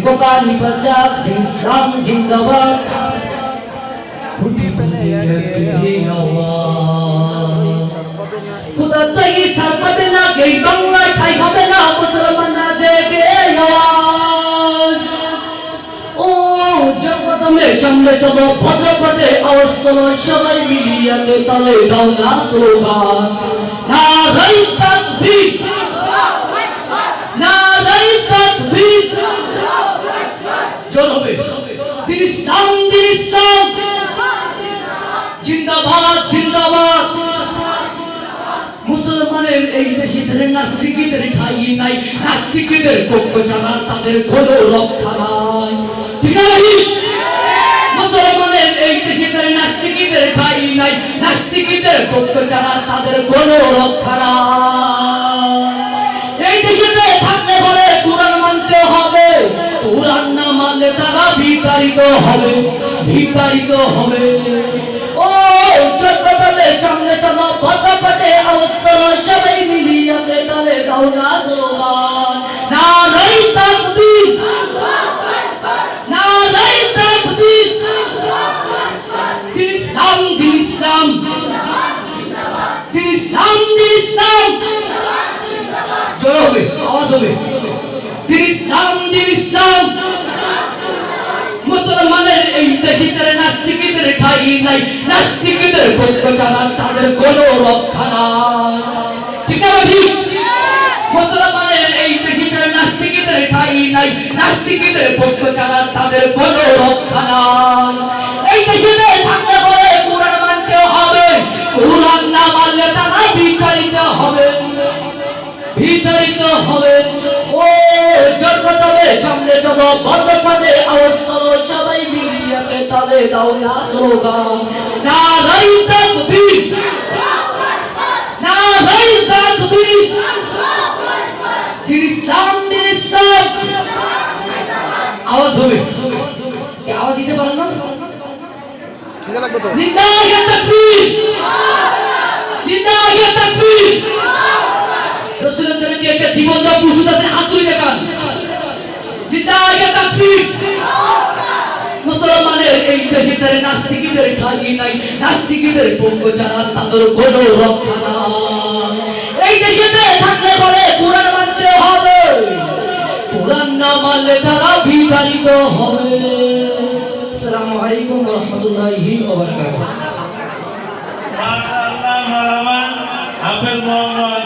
বোকা নিপাজাক ইসলাম জিন্দাবাদ खुदा तो ये सरपद ना गई बंगला ठाई হবে না মুসলমান না জেগে আওয়াজ ও জগৎমে চন্দ্রে চলো ভদ্রপদে অবস্থন সবাই মিলিয়াতে তালে দাও না স্লোগান নারাই তাকবীর নারাই তাকবীর জোর হবে দিন ইসলাম জিন্দাবাদ জিন্দাবাদ মুসলমানের এই দেশে নাস্তিকদের ঠাঁই নাই নাস্তিকদের পক্ষ ছাড়া তাদের কোনো রক্ষা নাই ঠিক আছে মুসলমানের এই দেশে নাস্তিকদের ঠাঁই নাই নাস্তিকদের পক্ষ ছাড়া তাদের কোনো রক্ষা নাই এই দেশে থাকলে বলে কুরআন মানতে হবে কুরআন না মানলে তারা বিতাড়িত হবে ও জগৎমে চন্দ্রে চলো ভদ্রপদে অবস্থন সবাই মিলিয়াতে তালে দাও না স্লোগান নারাই তাকবীর নারাই তাকবীর দিন ইসলাম দিন ইসলাম দিন ইসলাম দিন ইসলাম জোর হবে আওয়াজ হবে দিন ইসলাম দিন ইসলাম মুসলমানের এই দেশে নাস্তিকদের ঠাঁই নাই নাস্তিকদের পক্ষ ছাড়া তাদের কোনো রক্ষা নাই ঠিক আছে মুসলমানের এই দেশে নাস্তিকদের ঠাঁই নাই নাস্তিকদের পক্ষ ছাড়া তাদের কোনো রক্ষা নাই এই দেশে থাকলে বলে কুরআন মানতে হবে কুরআন না মানলে তারা বিতাড়িত হবে ও জগৎমে চন্দ্রে চলো ভদ্রপদে অবস্থন সবাই মিলিয়াতে তালে দাও না স্লোগান নারাই তাকবীর নারাই তাকবীর দিন ইসলাম আওয়াজ হবে কি আওয়াজ দিতে পারেন না খিদে লাগবে তো লিল্লাহি তাকবীর লিল্লাহি তাকবীর রাসূলের জন্য কি একটা জীবন দাও পুরুষদের হাত তুলে দেখান লিল্লাহি তাকবীর মুসলমানের এই দেশে নাস্তিকদের ঠাঁই নাই নাস্তিকদের পক্ষ ছাড়া তাদের কোনো রক্ষা নাই এই দেশে থাকলে বলে কুরআন মানতে হবে কুরআন না মানলে তারা বিতাড়িত হবে আসসালামু আলাইকুম ওয়া রাহমাতুল্লাহি ওয়া বারাকাতুহু মাশাআল্লাহ মারহাবা হাফেজ মোহাম্মদ